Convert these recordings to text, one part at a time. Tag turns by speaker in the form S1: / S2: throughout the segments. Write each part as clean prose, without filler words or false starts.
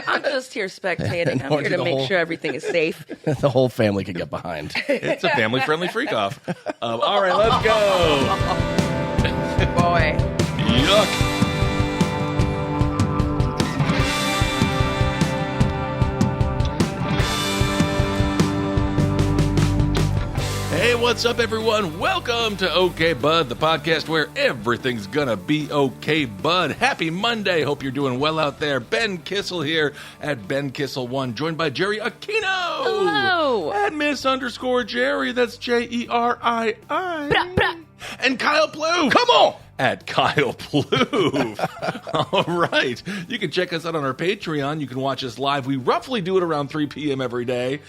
S1: I'm just here spectating. I'm here to make sure everything is safe.
S2: The whole family could get behind.
S3: It's a family-friendly freak-off. All right, let's go.
S1: Boy.
S3: Yuck. Hey, what's up, everyone? Welcome to OK Bud, the podcast where everything's gonna be okay, bud. Happy Monday. Hope you're doing well out there. Ben Kissel here at Ben Kissel1, joined by Jerii Aquino.
S1: Hello.
S3: At Miss_Jerii, that's Jerii.
S1: Bra, bra.
S3: And Kyle Ploof.
S2: Come on!
S3: At Kyle Ploof. All right. You can check us out on our Patreon. You can watch us live. We roughly do it around 3 p.m. every day.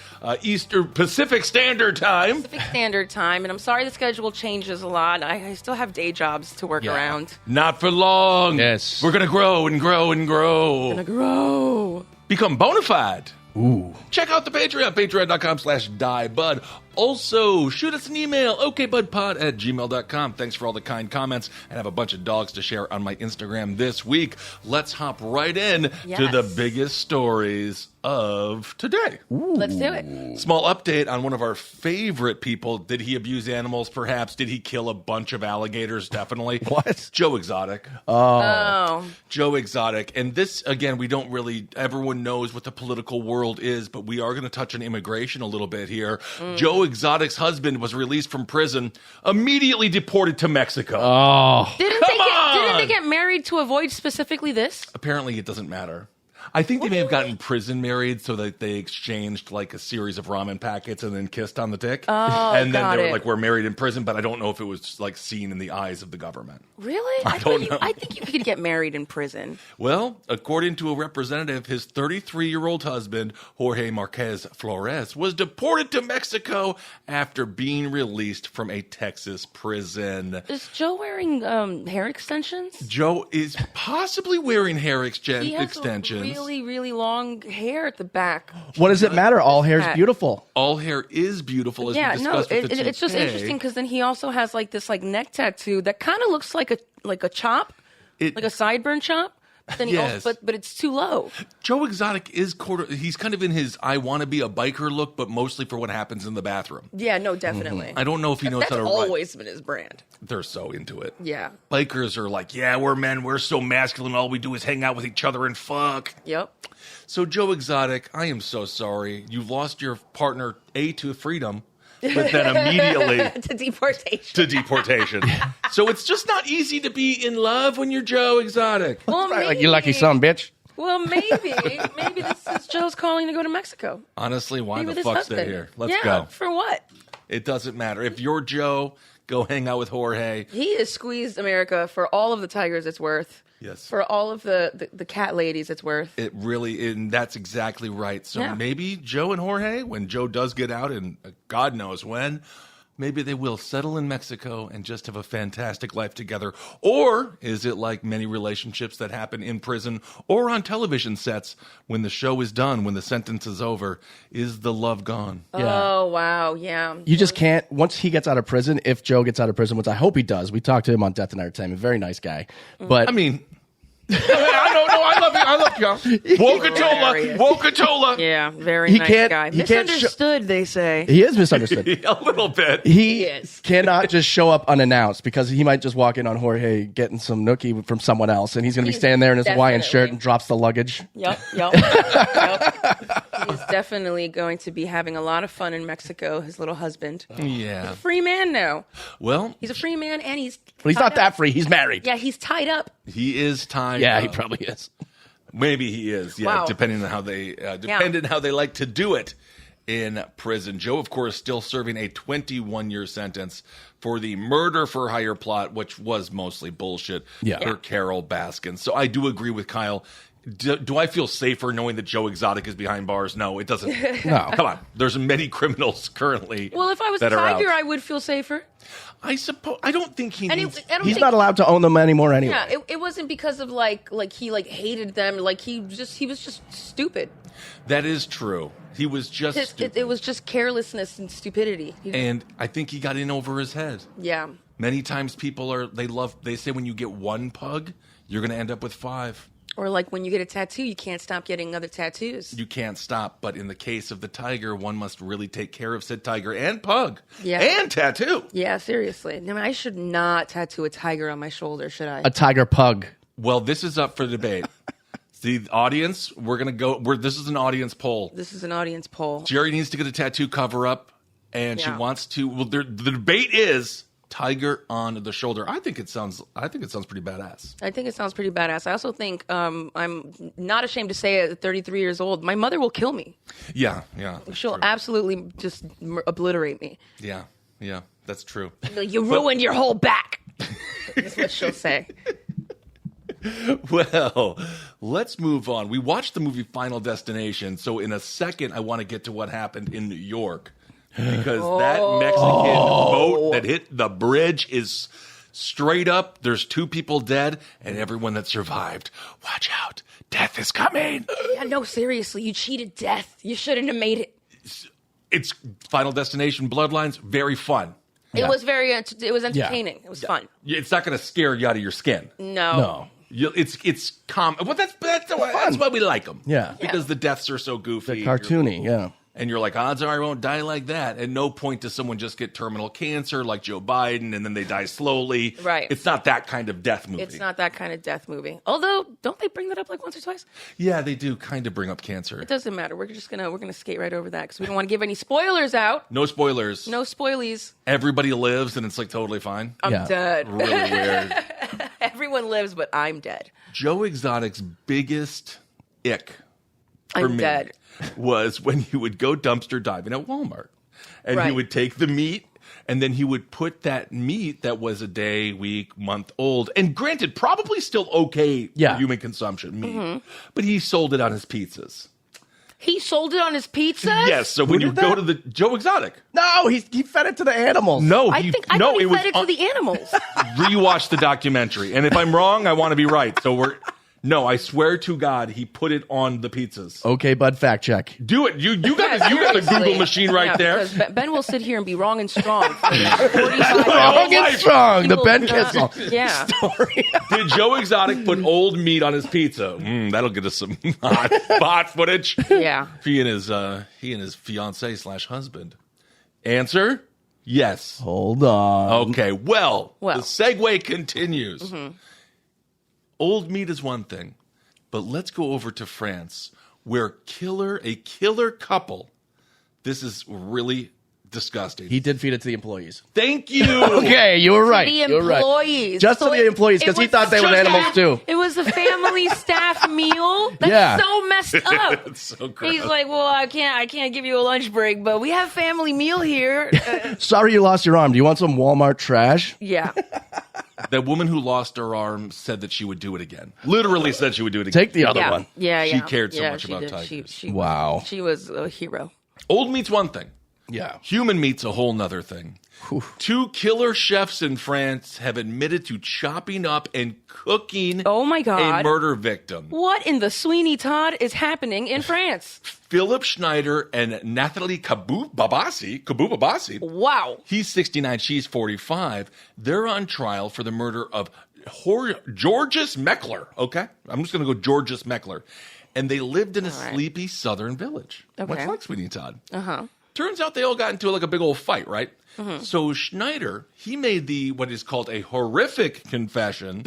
S3: Pacific Standard Time.
S1: Pacific Standard Time. And I'm sorry the schedule changes a lot. I still have day jobs to work around.
S3: Not for long.
S2: Yes.
S3: We're going to grow and grow and grow.
S1: Gonna grow.
S3: Become bona fide.
S2: Ooh.
S3: Check out the Patreon, patreon.com/diebud. Also, shoot us an email, okbudpod@gmail.com. Thanks for all the kind comments, and I have a bunch of dogs to share on my Instagram this week. Let's hop right in to the biggest stories of today.
S2: Ooh.
S1: Let's do it.
S3: Small update on one of our favorite people. Did he abuse animals, perhaps? Did he kill a bunch of alligators? Definitely.
S2: What?
S3: Joe Exotic.
S1: Oh.
S3: Joe Exotic. And this, again, we don't really, everyone knows what the political world is, but we are going to touch on immigration a little bit here. Joe Exotic's husband was released from prison, immediately deported to Mexico.
S2: Oh.
S1: Didn't they get married to avoid specifically this?
S3: Apparently, it doesn't matter. I think they may have gotten prison married so that they exchanged like a series of ramen packets and then kissed on the dick.
S1: Oh,
S3: and then
S1: got
S3: they were
S1: it.
S3: like, we're married in prison, but I don't know if it was like seen in the eyes of the government.
S1: Really?
S3: I don't know.
S1: I think you could get married in prison.
S3: Well, according to a representative, his 33-year-old husband, Jorge Marquez Flores, was deported to Mexico after being released from a Texas prison.
S1: Is Joe wearing hair extensions?
S3: Joe is possibly wearing hair
S1: He has
S3: extensions.
S1: really, really long hair at the back.
S2: What does it matter? All hair's beautiful.
S3: All hair is beautiful, as we discussed with the
S1: it's just
S3: toupee.
S1: interesting because then he also has like this like neck tattoo that kind of looks like a chop, like a sideburn chop. But then
S3: Yes.
S1: but it's too low.
S3: Joe Exotic is he's kind of in his I want to be a biker look, but mostly for what happens in the bathroom.
S1: Yeah, no, definitely.
S3: I don't know if he knows
S1: That's
S3: how to
S1: always been his brand.
S3: They're so into it.
S1: Yeah.
S3: Bikers are like, yeah, we're men, we're so masculine, all we do is hang out with each other and fuck.
S1: Yep.
S3: So Joe Exotic, I am so sorry. You've lost your partner, to freedom, but then immediately
S1: to deportation.
S3: to deportation. So it's just not easy to be in love when you're Joe Exotic.
S1: Well, maybe,
S2: Like you lucky son, bitch.
S1: Well, maybe this is Joe's calling to go to Mexico.
S3: Honestly, why
S1: Maybe
S3: the
S1: with his
S3: fuck's
S1: husband.
S3: they here? Let's
S1: yeah,
S3: go.
S1: For what?
S3: It doesn't matter. If you're Joe, go hang out with Jorge.
S1: He has squeezed America for all of the tigers it's worth.
S3: Yes.
S1: For all of the cat ladies it's worth.
S3: It really, and that's exactly right. So
S1: Yeah.
S3: maybe Joe and Jorge, when Joe does get out, and God knows when, maybe they will settle in Mexico and just have a fantastic life together. Or is it like many relationships that happen in prison or on television sets when the show is done, when the sentence is over, is the love gone?
S1: Oh, wow. Yeah.
S2: You just can't, once he gets out of prison, if Joe gets out of prison, which I hope he does, we talked to him on Death and Entertainment, very nice guy. But
S3: I mean, I don't know. I love you.
S1: Hilarious.
S3: Wokatola.
S1: Yeah, very
S2: He
S1: nice
S2: can't-
S1: guy.
S2: he can't
S1: Misunderstood, they say.
S2: he is misunderstood.
S3: A little bit.
S2: He
S1: is.
S2: cannot just show up unannounced because he might just walk in on Jorge getting some nookie from someone else, and he's going to be standing there in his Hawaiian shirt
S1: Definitely.
S2: and drops the luggage.
S1: Yep. Yep. He's definitely going to be having a lot of fun in Mexico, his little husband.
S3: Yeah.
S1: Free man now.
S3: Well,
S1: He's a free man and he's
S2: But he's
S1: tied
S2: not that
S1: up.
S2: free. He's married.
S1: Yeah, he's tied up.
S3: he is tied
S2: Yeah,
S3: up.
S2: he probably is.
S3: Maybe he is, yeah,
S1: Wow.
S3: depending on how they like to do it in prison. Joe, of course, still serving a 21-year sentence for the murder for hire plot, which was mostly bullshit for Carol Baskin. So I do agree with Kyle. Do I feel safer knowing that Joe Exotic is behind bars? No, it doesn't.
S2: No.
S3: Come on. There's many criminals currently.
S1: Well, if I was a
S3: that are
S1: tiger,
S3: out.
S1: I would feel safer.
S3: I suppose. I don't think he
S1: And
S3: needs.
S1: I don't
S2: He's
S1: think
S2: not allowed to own them anymore anyway.
S1: Yeah, it wasn't because of like he like hated them. Like he was just stupid.
S3: That is true. He was just stupid.
S1: It was just carelessness and stupidity.
S3: And I think he got in over his head.
S1: Yeah.
S3: Many times people they say when you get one pug, you're going to end up with 5.
S1: Or like when you get a tattoo, you can't stop getting other tattoos.
S3: You can't stop. But in the case of the tiger, one must really take care of said tiger and pug.
S1: Yeah.
S3: And tattoo.
S1: Yeah, seriously. I mean, I should not tattoo a tiger on my shoulder, should I?
S2: A tiger pug.
S3: Well, this is up for debate. The audience, we're going to go. This is an audience poll.
S1: This is an audience poll.
S3: Jerii needs to get a tattoo cover up, and she wants to. Well, the debate is tiger on the shoulder. I think it sounds pretty badass.
S1: I think it sounds pretty badass. I also think I'm not ashamed to say at 33 years old, my mother will kill me.
S3: Yeah.
S1: She'll absolutely just obliterate me.
S3: Yeah, that's true.
S1: You ruined your whole back. That's what she'll say.
S3: Well, let's move on. We watched the movie Final Destination, so in a second, I want to get to what happened in New York. Because that Mexican boat that hit the bridge is straight up. There's 2 people dead, and everyone that survived, watch out. Death is coming.
S1: Yeah, no, seriously. You cheated death. You shouldn't have made it.
S3: It's Final Destination Bloodlines. Very fun.
S1: It was entertaining.
S2: Yeah.
S1: It was fun.
S3: It's not going to scare you out of your skin.
S1: No.
S3: It's calm. Well, that's why we like them.
S2: Yeah.
S3: Because the deaths are so goofy.
S2: They're cartoony, yeah.
S3: And you're like, odds are I won't die like that. At no point does someone just get terminal cancer like Joe Biden and then they die slowly.
S1: Right.
S3: It's not that kind of death movie.
S1: It's not that kind of death movie. Although, don't they bring that up like once or twice?
S3: Yeah, they do kind of bring up cancer.
S1: It doesn't matter. We're gonna skate right over that because we don't want to give any spoilers out.
S3: No spoilers.
S1: No spoilies.
S3: Everybody lives and it's like totally fine.
S1: I'm dead.
S3: Really weird.
S1: Everyone lives, but I'm dead.
S3: Joe Exotic's biggest ick for
S1: I'm
S3: me
S1: dead.
S3: was when he would go dumpster diving at Walmart. And he
S1: Right.
S3: would take the meat, and then he would put that meat that was a day, week, month old, and granted, probably still okay for human consumption meat, but he sold it on his pizzas.
S1: He sold it on his pizza?
S3: Yes, so when you go to the Joe Exotic.
S2: No, he fed it to the animals.
S3: No,
S1: I thought he fed it to the animals.
S3: Rewatch the documentary, and if I'm wrong, I want to be right. So No, I swear to God, he put it on the pizzas.
S2: Okay, bud, fact check.
S3: Do it. You got the Google machine right there.
S1: Because Ben will sit here and be wrong and strong. For 45
S2: Wrong
S1: minutes.
S2: and strong. The
S1: People-
S2: Ben Kissel
S1: Yeah.
S2: story.
S3: Did Joe Exotic put old meat on his pizza? That'll get us some hot footage.
S1: Yeah.
S3: He and his fiance / husband. Answer: yes.
S2: Hold on.
S3: Okay. Well, the segue continues.
S1: Mm-hmm.
S3: Old meat is one thing, but let's go over to France, where a killer couple. This is really disgusting.
S2: He did feed it to the employees.
S3: Thank you.
S2: Okay, you were right.
S1: The
S2: You were right.
S1: employees.
S2: Just to the employees, because he thought they were animals too.
S1: It was a family staff meal. That's so messed up.
S3: It's so gross.
S1: He's like, well, I can't give you a lunch break, but we have family meal here.
S2: Sorry you lost your arm. Do you want some Walmart trash?
S1: Yeah.
S3: That woman who lost her arm said that she would do it again. Literally said she would do it again.
S2: Take the other
S1: Yeah.
S2: one.
S1: Yeah.
S3: She cared so
S1: Yeah,
S3: much
S1: she
S3: about
S1: did.
S3: tigers.
S2: Wow.
S1: She was a hero.
S3: Old meat's one thing.
S2: Yeah.
S3: Human meat's a whole nother thing.
S2: Whew.
S3: 2 killer chefs in France have admitted to chopping up and cooking
S1: Oh my God.
S3: a murder victim.
S1: What in the Sweeney Todd is happening in France?
S3: Philip Schneider and Nathalie Kabou-Babassi.
S1: Wow.
S3: He's 69, she's 45. They're on trial for the murder of Georges Meckler. Okay? I'm just going to go Georges Meckler. And they lived in a sleepy southern village.
S1: Okay.
S3: Much like Sweeney Todd.
S1: Uh-huh.
S3: Turns out they all got into like a big old fight, right? Mm-hmm. So Schneider, he made what is called a horrific confession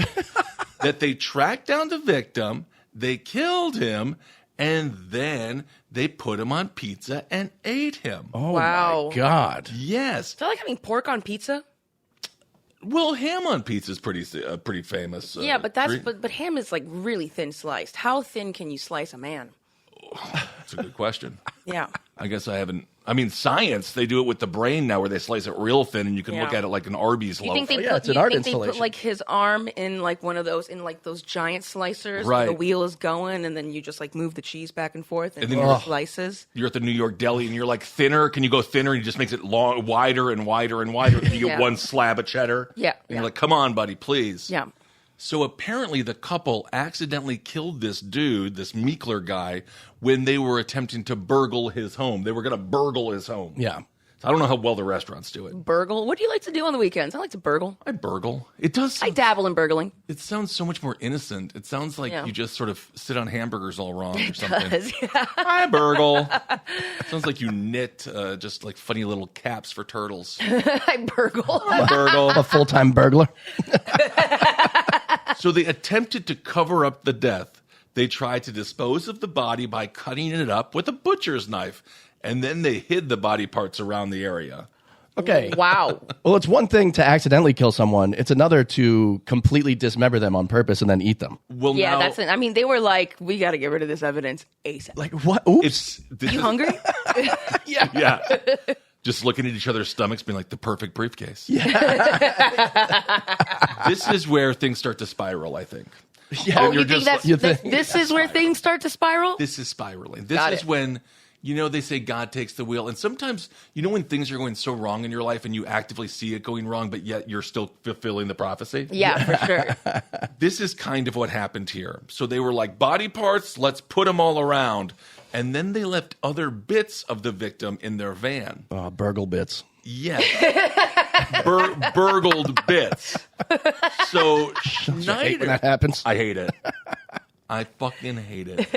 S3: that they tracked down the victim, they killed him, and then they put him on pizza and ate him.
S2: Oh
S1: Wow.
S2: my God.
S3: Yes.
S1: Is that like having pork on pizza?
S3: Well, ham on pizza is pretty famous.
S1: Yeah, but but ham is like really thin sliced. How thin can you slice a man?
S3: That's a good question.
S1: Yeah.
S3: I guess I haven't. I mean, science, they do it with the brain now where they slice it real thin and you can look at it like an Arby's loaf.
S1: You think they
S2: it's an
S1: you
S2: art
S1: think they put
S2: installation.
S1: like his arm in like one of those those giant slicers
S3: Right.
S1: where the wheel is going and then you just like move the cheese back and forth and
S3: then
S1: then
S3: you're-
S1: slices.
S3: You're at the New York deli and you're like thinner. Can you go thinner? And he just makes it wider and wider and wider. And you get
S1: Yeah.
S3: one slab of cheddar.
S1: Yeah,
S3: And you're like, come on, buddy, please.
S1: Yeah.
S3: So apparently the couple accidentally killed this dude, this Meekler guy, when they were attempting to burgle his home. They were going to burgle his home.
S2: Yeah.
S3: I don't know how well the restaurants do it.
S1: Burgle. What do you like to do on the weekends? I like to burgle.
S3: I burgle. It does.
S1: I dabble in burgling.
S3: It sounds so much more innocent. It sounds like you just sort of sit on hamburgers all wrong or something.
S1: Does, yeah.
S3: I burgle. It sounds like you knit just like funny little caps for turtles.
S1: I burgle.
S3: I burgle.
S2: A full-time burglar.
S3: So they attempted to cover up the death. They tried to dispose of the body by cutting it up with a butcher's knife, and then they hid the body parts around the area.
S2: Okay.
S1: Wow.
S2: Well, it's one thing to accidentally kill someone. It's another to completely dismember them on purpose and then eat them.
S3: Well,
S1: Yeah,
S3: now,
S1: that's it. I mean, they were like, we got to get rid of this evidence ASAP.
S2: Like, what? Oops.
S1: You hungry?
S3: Yeah. Just looking at each other's stomachs, being like, the perfect briefcase.
S2: Yeah.
S3: This is where things start to spiral, I think.
S2: Yeah.
S1: Oh,
S3: you're
S1: you think
S3: just
S1: this is where things start to spiral?
S3: This is spiraling. This
S1: Got
S3: is
S1: it.
S3: when, they say God takes the wheel. And sometimes, when things are going so wrong in your life and you actively see it going wrong, but yet you're still fulfilling the prophecy?
S1: Yeah, for sure.
S3: This is kind of what happened here. So they were like, body parts, let's put them all around. And then they left other bits of the victim in their van.
S2: Burgle bits.
S3: Yes. Burgled bits. So Schneider...
S2: I hate when that happens.
S3: I hate it. I fucking hate it.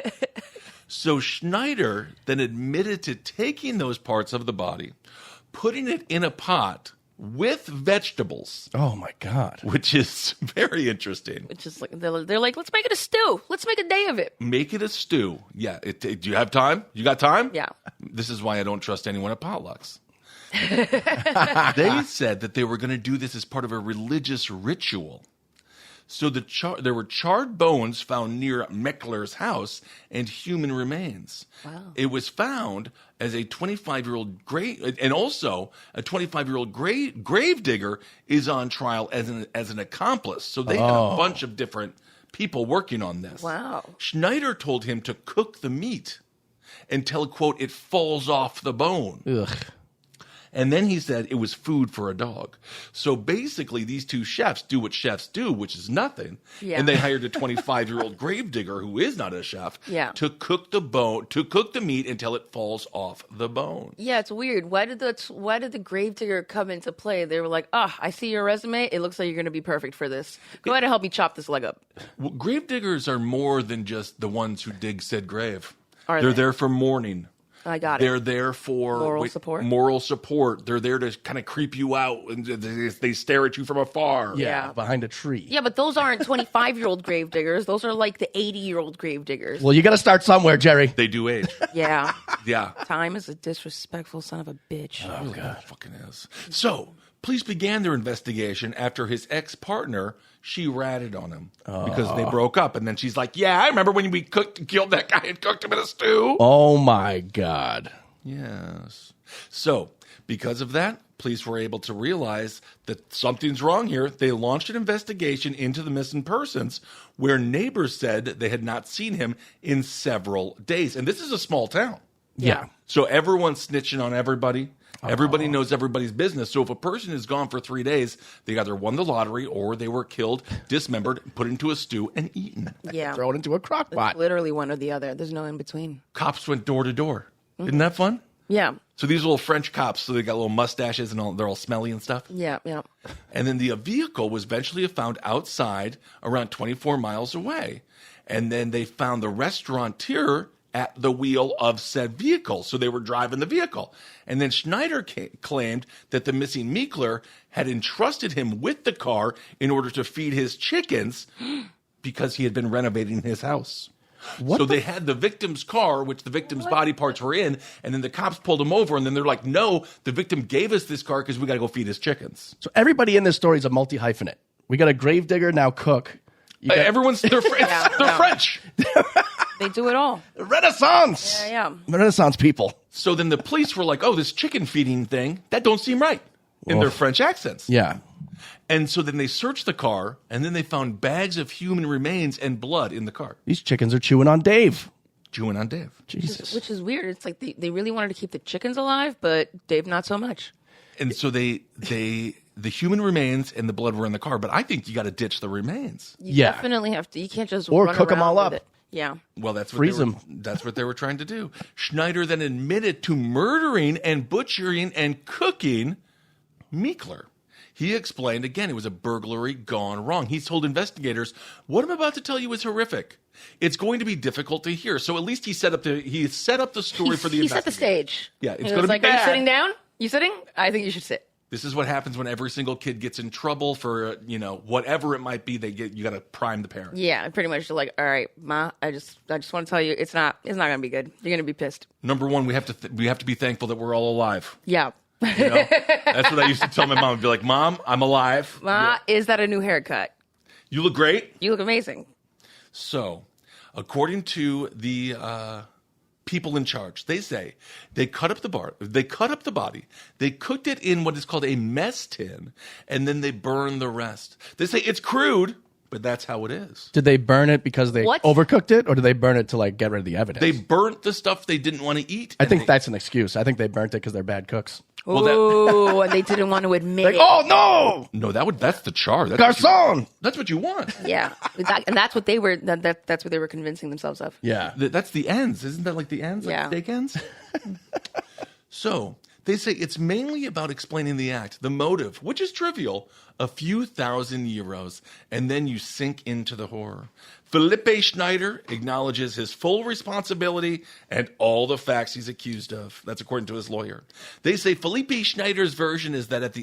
S3: So Schneider then admitted to taking those parts of the body, putting it in a pot with vegetables.
S2: Oh, my God.
S3: Which is very interesting.
S1: It's just like they're like, let's make it a stew. Let's make a day of it.
S3: Make it a stew. Yeah. Do you have time? You got time?
S1: Yeah.
S3: This is why I don't trust anyone at potlucks. They said that they were going to do this as part of a religious ritual. So there were charred bones found near Meckler's house and human remains.
S1: Wow.
S3: It was found as a 25-year-old grave, and also a 25-year-old grave digger is on trial as an accomplice. So they had a bunch of different people working on this.
S1: Wow.
S3: Schneider told him to cook the meat until, quote, it falls off the bone.
S2: Ugh.
S3: And then he said it was food for a dog. So basically, these two chefs do what chefs do, which is nothing.
S1: Yeah.
S3: And they hired a 25-year-old gravedigger who is not a chef to cook the meat until it falls off the bone.
S1: Yeah, it's weird. Why did the gravedigger come into play? They were like, I see your resume. It looks like you're going to be perfect for this. Go ahead and help me chop this leg up.
S3: Well, gravediggers are more than just the ones who dig said grave.
S1: Are
S3: They're
S1: they?
S3: there for mourning.
S1: I got
S3: They're
S1: it.
S3: there for
S1: Support?
S3: Moral support. They're there to kind of creep you out, and they stare at you from afar.
S1: Yeah.
S2: Behind a tree.
S1: Yeah, but those aren't 25-year-old gravediggers. Those are like the 80-year-old gravediggers.
S2: Well, you got to start somewhere, Jerii.
S3: They do age.
S1: Yeah.
S3: Yeah.
S1: Time is a disrespectful son of a bitch.
S3: Oh, God. It fucking is. So, police began their investigation after his ex-partner, she ratted on him because they broke up. And then she's like, yeah, I remember when we killed that guy and cooked him in a stew.
S2: Oh, my God.
S3: Yes. So, because of that, police were able to realize that something's wrong here. They launched an investigation into the missing persons where neighbors said they had not seen him in several days. And this is a small town.
S2: Yeah.
S3: So everyone's snitching on everybody. Everybody knows everybody's business. So if a person is gone for 3 days, they either won the lottery or they were killed, dismembered, put into a stew, and eaten.
S1: Yeah.
S2: Throw it into a crock pot.
S1: Literally one or the other. There's no in between.
S3: Cops went door to door. Isn't that fun?
S1: Yeah.
S3: So these little French cops, so they got little mustaches and they're all smelly and stuff.
S1: Yeah. Yeah.
S3: And then the vehicle was eventually found outside around 24 miles away. And then they found the restaurateur at the wheel of said vehicle. So they were driving the vehicle. And then Schneider claimed that the missing Meekler had entrusted him with the car in order to feed his chickens because he had been renovating his house. So they had the victim's car, which the victim's body parts were in, and then the cops pulled him over, and then they're like, no, the victim gave us this car because we got to go feed his chickens.
S2: So everybody in this story is a multi-hyphenate. We got a gravedigger, now cook.
S3: They're French.
S1: They do it all.
S2: Renaissance.
S1: Yeah.
S2: Renaissance people.
S3: So then the police were like, oh, this chicken feeding thing, that don't seem right in their French accents.
S2: Yeah.
S3: And so then they searched the car, and then they found bags of human remains and blood in the car.
S2: These chickens are chewing on Dave.
S3: Chewing on Dave.
S2: Jesus.
S1: Which is weird. It's like they really wanted to keep the chickens alive, but Dave not so much.
S3: And so the human remains and the blood were in the car, but I think you got to ditch the remains.
S1: You definitely have to. You can't just
S2: Or
S1: run
S2: cook 'em
S1: around
S2: all
S1: with
S2: up.
S1: it. Yeah.
S3: Well, that's what
S2: Freeze
S3: they were,
S2: him.
S3: That's what they were trying to do. Schneider then admitted to murdering and butchering and cooking Meekler. He explained, again, it was a burglary gone wrong. He told investigators, what I'm about to tell you is horrific. It's going to be difficult to hear. So at least he set up the story for the investigators.
S1: He set the stage.
S3: Yeah, it's
S1: going
S3: to be
S1: like,
S3: bad.
S1: Are you sitting down? You sitting? I think you should sit.
S3: This is what happens when every single kid gets in trouble for, whatever it might be. You got to prime the parent.
S1: Yeah, pretty much like, all right, Ma, I just want to tell you, it's not going to be good. You're going to be pissed.
S3: Number one, we have to be thankful that we're all alive.
S1: Yeah.
S3: That's what I used to tell my mom. I'd be like, Mom, I'm alive.
S1: Ma, is that a new haircut?
S3: You look great.
S1: You look amazing.
S3: So, according to the people in charge, they say they cut up the body, they cooked it in what is called a mess tin, and then they burned the rest. They say it's crude, but that's how it is.
S2: Did they burn it because they overcooked it, or did they burn it to like get rid of the evidence?
S3: They burnt the stuff they didn't want to eat.
S2: I think that's an excuse. I think they burnt it because they're bad cooks.
S1: Ooh, and they didn't want to admit
S2: Like,
S1: it.
S2: oh no!
S3: No, that's the char. That's
S2: Garçon!
S3: That's what you want.
S1: Yeah, and that's what they were. That's what they were convincing themselves of.
S2: Yeah.
S3: That's the ends. Isn't that like the ends? Like
S1: Yeah.
S3: steak ends? So, they say it's mainly about explaining the act, the motive, which is trivial, a few thousand euros, and then you sink into the horror. Felipe Schneider acknowledges his full responsibility and all the facts he's accused of. That's according to his lawyer. They say Felipe Schneider's version is that at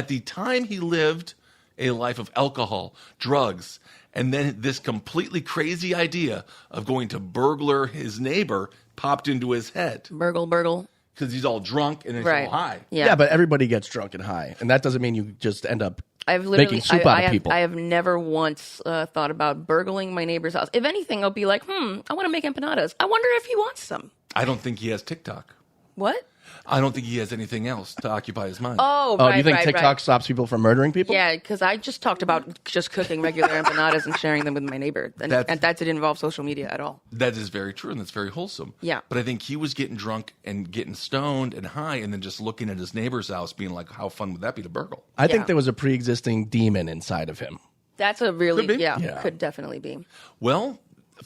S3: the time he lived a life of alcohol, drugs, and then this completely crazy idea of going to burglar his neighbor popped into his head.
S1: Burgle.
S3: Because he's all drunk and he's all high.
S2: Yeah, but everybody gets drunk and high, and that doesn't mean you just end up making soup out of people.
S1: I have never once thought about burgling my neighbor's house. If anything, I'll be like, I want to make empanadas. I wonder if he wants some.
S3: I don't think he has TikTok.
S1: What?
S3: I don't think he has anything else to occupy his mind.
S1: Oh,
S2: do you think TikTok stops people from murdering people?
S1: Yeah, because I just talked about just cooking regular empanadas and sharing them with my neighbor. And that didn't involve social media at all.
S3: That is very true, and that's very wholesome.
S1: Yeah.
S3: But I think he was getting drunk and getting stoned and high and then just looking at his neighbor's house being like, how fun would that be to burgle?
S2: I think there was a pre-existing demon inside of him.
S1: That's a really,
S3: Could be.
S1: Could definitely be.
S3: Well,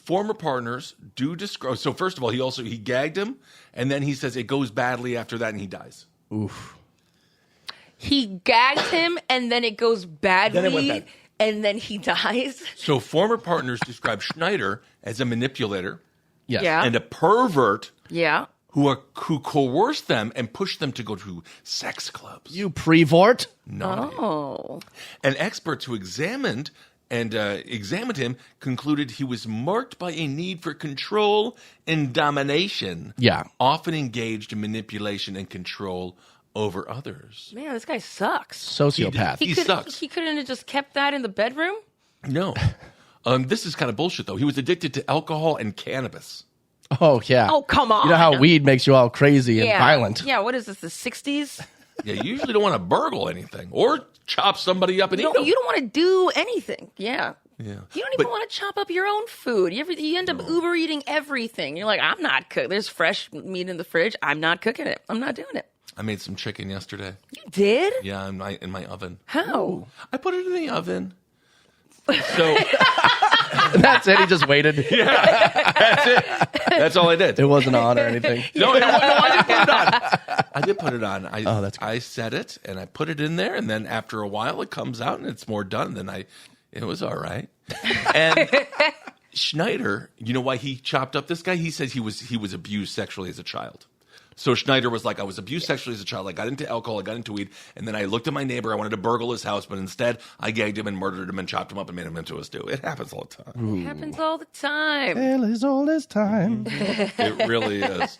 S3: former partners do describe. So first of all, he gagged him, and then he says it goes badly after that, and he dies.
S2: Oof.
S1: He gagged him, and then it goes badly,
S3: Then it went bad.
S1: and then he dies.
S3: So former partners describe Schneider as a manipulator
S2: Yes.
S1: Yeah.
S3: and a pervert
S1: Yeah.
S3: who coerced them and pushed them to go to sex clubs.
S2: You pre-vort?
S3: Naughty.
S1: Oh.
S3: And experts who examined him concluded he was marked by a need for control and domination.
S2: Yeah.
S3: Often engaged in manipulation and control over others.
S1: Man, this guy sucks.
S2: Sociopath.
S3: He sucks.
S1: He couldn't have just kept that in the bedroom?
S3: No. This is kind of bullshit, though. He was addicted to alcohol and cannabis.
S2: Oh, yeah.
S1: Oh, come on.
S2: You know how weed makes you all crazy and violent?
S1: Yeah, what is this, the 60s?
S3: Yeah, you usually don't want to burgle anything or chop somebody up and eat them.
S1: You don't want to do anything. Yeah.
S3: Yeah.
S1: You don't even want to chop up your own food. You end up Uber eating everything. You're like, I'm not cooking. There's fresh meat in the fridge. I'm not cooking it. I'm not doing it.
S3: I made some chicken yesterday.
S1: You did?
S3: Yeah, in my oven.
S1: How?
S3: I put it in the oven. So
S2: That's it. He just waited.
S3: that's it. That's all I did.
S2: It wasn't on or anything.
S3: No, I did put it on. I did put it on.
S2: That's good.
S3: I set it and I put it in there, and then after a while it comes out and it's more done. Then it was all right. And Schneider, you know why he chopped up this guy? He says he was abused sexually as a child. So Schneider was like, I was abused sexually as a child. I got into alcohol, I got into weed, and then I looked at my neighbor. I wanted to burgle his house, but instead I gagged him and murdered him and chopped him up and made him into a stew. It happens all the time.
S1: It happens all the time.
S2: Hell is old as time.
S3: It really is.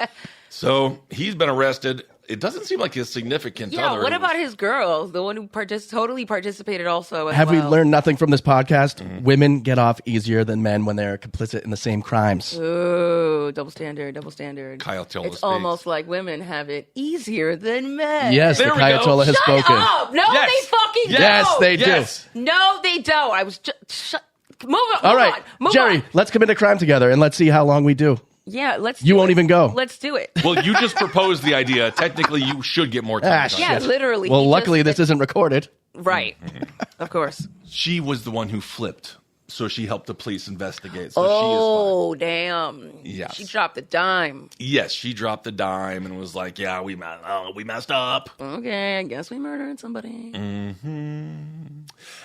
S3: So he's been arrested. It doesn't seem like his significant
S1: Yeah,
S3: other.
S1: what about his girl? The one who totally participated also as
S2: Have we
S1: well.
S2: learned nothing from this podcast? Women get off easier than men when they're complicit in the same crimes.
S1: Ooh, double standard.
S3: Kyle Tola
S1: It's
S3: speaks.
S1: almost like women have it easier than men.
S2: Yes,
S3: There
S2: the
S3: we go.
S2: Kayatollah has
S1: Shut
S2: spoken.
S1: up! No,
S3: Yes.
S1: they fucking
S2: Yes,
S1: don't.
S2: they do.
S3: Yes.
S1: No, they don't. I was just... Move on.
S2: All right, Jerii, let's commit a crime together and let's see how long we do.
S1: Yeah, let's
S2: You
S1: do
S2: won't
S1: it.
S2: even go.
S1: Let's do it.
S3: Well, you just proposed the idea. Technically, you should get more time.
S2: shit.
S1: Yeah, literally.
S2: Well,
S1: He
S2: luckily
S1: just-
S2: this isn't recorded.
S1: Right. Of course.
S3: She was the one who flipped So she helped the police investigate.
S1: So
S3: she is fine.
S1: Damn.
S3: Yes.
S1: She dropped the dime.
S3: Yes, she dropped the dime and was like, yeah, we messed up.
S1: Okay, I guess we murdered somebody.
S3: Mm-hmm.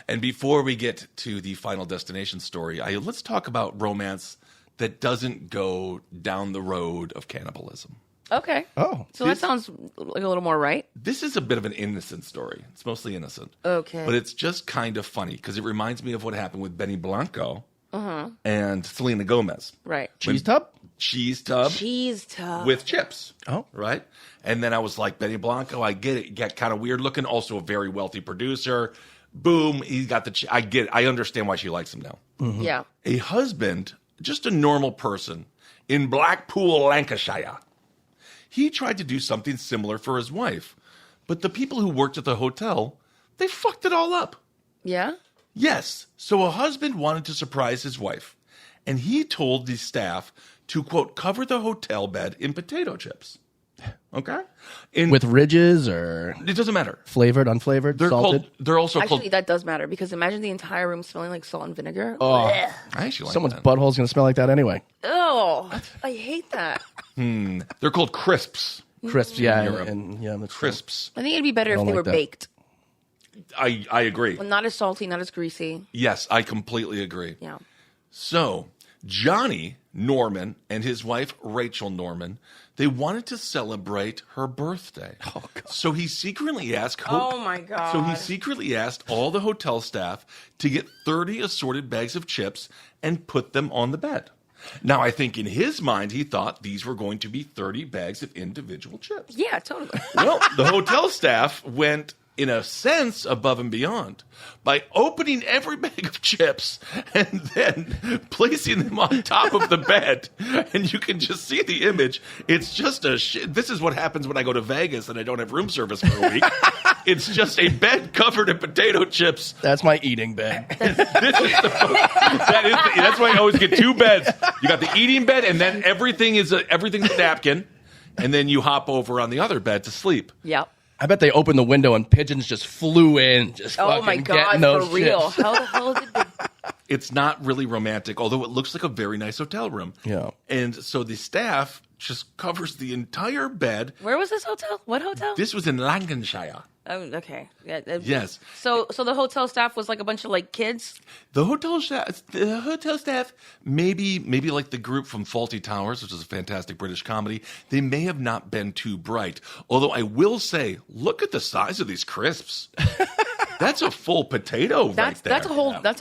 S3: And before we get to the Final Destination story, let's talk about romance that doesn't go down the road of cannibalism.
S1: Okay.
S2: Oh.
S1: So that sounds like a little more right.
S3: This is a bit of an innocent story. It's mostly innocent.
S1: Okay.
S3: But it's just kind of funny because it reminds me of what happened with Benny Blanco and Selena Gomez.
S1: Right.
S2: Cheese tub?
S3: Cheese tub.
S1: Cheese tub.
S3: With chips.
S2: Oh.
S3: Right? And then I was like, Benny Blanco, I get it. You got kind of weird looking. Also a very wealthy producer. Boom. He got the I get it. I understand why she likes him now.
S1: Mm-hmm. Yeah.
S3: A husband, just a normal person in Blackpool, Lancashire. He tried to do something similar for his wife, but the people who worked at the hotel, they fucked it all up.
S1: Yeah?
S3: Yes. So a husband wanted to surprise his wife, and he told the staff to, quote, cover the hotel bed in potato chips. Okay?
S2: With ridges or
S3: It doesn't matter.
S2: flavored, unflavored, salted?
S3: They're also
S1: Actually,
S3: called...
S1: that does matter because imagine the entire room smelling like salt and vinegar.
S2: Oh,
S3: I actually like
S2: someone's
S3: that.
S2: butthole's going to smell like that anyway.
S1: Oh, I hate that.
S3: They're called crisps.
S2: Crisps, yeah.
S3: Europe.
S2: And yeah, that's
S3: Crisps.
S1: I think it'd be better if
S2: don't
S1: they
S2: like
S1: were
S2: that.
S1: baked.
S3: I agree.
S1: Well, not as salty, not as greasy.
S3: Yes, I completely agree.
S1: Yeah.
S3: So, Johnny Norman and his wife, Rachel Norman, they wanted to celebrate her birthday. Oh, God. So he secretly asked...
S1: Oh, my God.
S3: So he secretly asked all the hotel staff to get 30 assorted bags of chips and put them on the bed. Now, I think in his mind, he thought these were going to be 30 bags of individual chips.
S1: Yeah, totally.
S3: Well, the hotel staff went, in a sense, above and beyond by opening every bag of chips and then placing them on top of the bed. And you can just see the image. It's just this is what happens when I go to Vegas and I don't have room service for a week. It's just a bed covered in potato chips.
S2: That's my eating bed.
S3: That's why I always get two beds. You got the eating bed, and then everything's a napkin, and then you hop over on the other bed to sleep.
S1: Yep.
S2: I bet they opened the window and pigeons just flew in. Just
S1: Oh, my
S2: fucking
S1: God,
S2: getting those
S1: for real.
S2: chips.
S1: How the hell did they...
S3: It's not really romantic, although it looks like a very nice hotel room.
S2: Yeah.
S3: And so the staff just covers the entire bed.
S1: Where was this hotel? What hotel?
S3: This was in Lancashire.
S1: Oh, okay. Yeah,
S3: Yes.
S1: So the hotel staff was like a bunch of like kids?
S3: The hotel staff, maybe like the group from Fawlty Towers, which is a fantastic British comedy, they may have not been too bright. Although I will say, look at the size of these crisps. That's a full potato right there.
S1: That's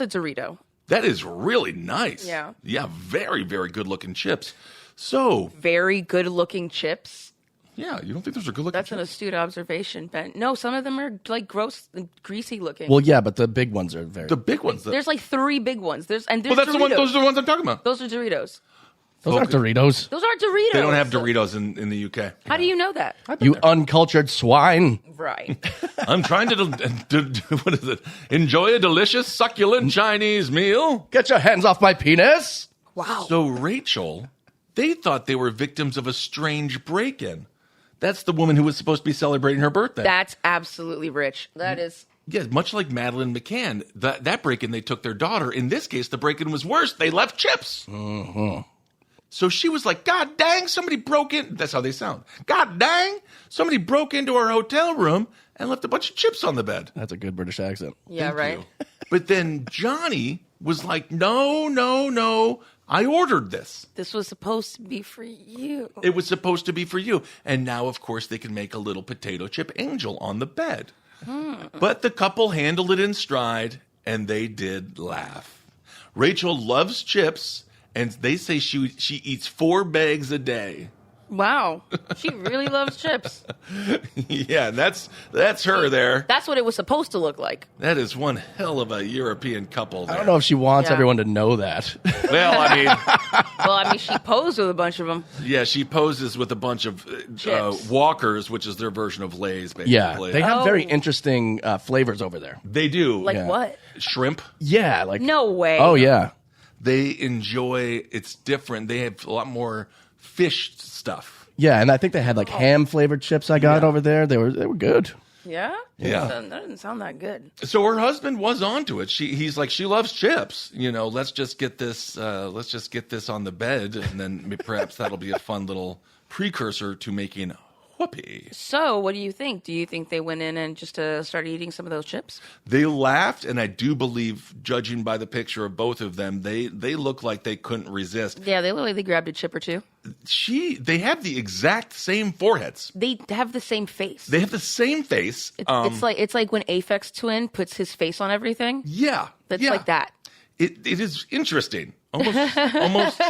S1: a Dorito.
S3: That is really nice.
S1: Yeah.
S3: Yeah, very, very good looking chips. So,
S1: Very good looking chips.
S3: yeah, you don't think those are good looking
S1: That's an
S3: chips?
S1: astute observation, Ben. No, some of them are like gross and greasy looking.
S2: Well, yeah, but the big ones are very...
S3: The big ones.
S1: There's like 3 big ones. There's
S3: well,
S1: Doritos.
S3: those are the ones I'm talking about.
S1: Those are Doritos.
S2: Those aren't Doritos.
S1: Those aren't Doritos.
S3: They don't have Doritos in the UK.
S1: How do you know that?
S2: You uncultured swine.
S1: Right.
S3: I'm trying to what is it? Enjoy a delicious, succulent Chinese meal.
S2: Get your hands off my penis.
S1: Wow.
S3: So Rachel, they thought they were victims of a strange break-in. That's the woman who was supposed to be celebrating her birthday.
S1: That's absolutely rich. That is.
S3: Yeah, much like Madeleine McCann. That break-in, they took their daughter. In this case, the break-in was worse. They left chips.
S2: Mm-hmm.
S3: So she was like, God dang, somebody broke in. That's how they sound. God dang, somebody broke into our hotel room and left a bunch of chips on the bed.
S2: That's a good British accent.
S1: Yeah,
S3: Thank
S1: right.
S3: you. But then Johnny was like, no, I ordered this.
S1: This was supposed to be for you.
S3: It was supposed to be for you. And now, of course, they can make a little potato chip angel on the bed. But the couple handled it in stride, and they did laugh. Rachel loves chips, and they say she eats 4 bags a day.
S1: Wow. She really loves chips.
S3: Yeah, that's her there.
S1: That's what it was supposed to look like.
S3: That is one hell of a European couple there.
S2: I don't know if she wants
S1: Yeah.
S2: everyone to know that.
S3: Well, I mean,
S1: She posed with a bunch of them.
S3: yeah, she poses with a bunch of
S1: Chips.
S3: Walkers, which is their version of Lay's, basically.
S2: Yeah, they have very
S1: Oh.
S2: interesting flavors over there.
S3: They do.
S1: Like
S2: Yeah.
S1: what?
S3: Shrimp.
S2: Yeah, like
S1: No way.
S2: Oh yeah,
S3: They enjoy, it's different. They have a lot more fish stuff.
S2: yeah, and I think they had like ham flavored chips. I got over there. They were good.
S1: Yeah?
S3: Yeah.
S1: That doesn't sound that good.
S3: So her husband was onto it. He's like, she loves chips. Let's just get this on the bed, and then perhaps that'll be a fun little precursor to making whoopee.
S1: So, what do you think? Do you think they went in and just started eating some of those chips?
S3: They laughed, and I do believe, judging by the picture of both of them, they look like they couldn't resist.
S1: Yeah, they look like they grabbed a chip or two.
S3: They have the exact same foreheads.
S1: They have the same face.
S3: They have the same face.
S1: It's like when Aphex Twin puts his face on everything.
S3: Yeah.
S1: That's like that.
S3: It is interesting. Almost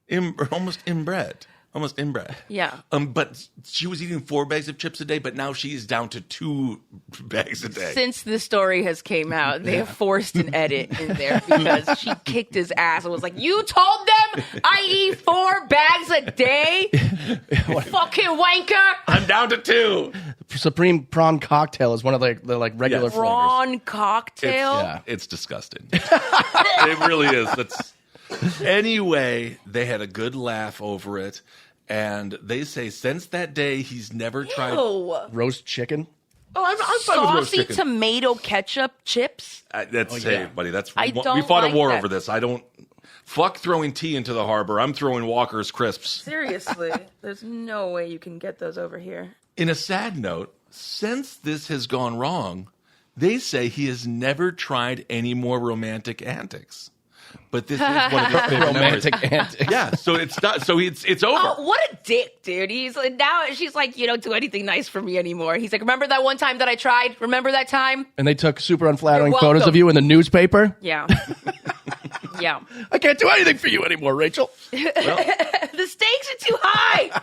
S3: inbred. Almost inbred.
S1: Yeah.
S3: But she was eating 4 bags of chips a day, but now she's down to 2 bags a day.
S1: Since the story has came out, they have forced an edit in there because she kicked his ass and was like, "You told them I eat 4 bags a day? Fucking wanker!"
S3: I'm down to 2.
S2: Supreme prawn cocktail is one of the regular flavors.
S1: Prawn cocktail?
S3: It's disgusting. It really is. Anyway, they had a good laugh over it, and they say since that day he's never tried
S2: roast chicken.
S3: Oh, I'm fine with roast
S1: Saucy
S3: chicken.
S1: tomato ketchup chips.
S3: Hey, buddy,
S1: I
S3: we
S1: don't
S3: fought
S1: like
S3: a war
S1: that.
S3: over this. I don't fuck throwing tea into the harbor. I'm throwing Walker's crisps.
S1: Seriously, there's no way you can get those over here.
S3: In a sad note, since this has gone wrong, they say he has never tried any more romantic antics. But this is one of his favorite
S2: Romantic antics.
S3: Yeah, so it's not. So it's over.
S1: Oh, what a dick, dude. He's like, now she's like, "You don't do anything nice for me anymore." He's like, "Remember that one time that I tried? Remember that time?"
S2: And they took super unflattering
S1: You're
S2: photos
S1: welcome.
S2: of you in the newspaper.
S1: Yeah. Yeah.
S2: I can't do anything for you anymore, Rachel.
S1: The stakes are too high.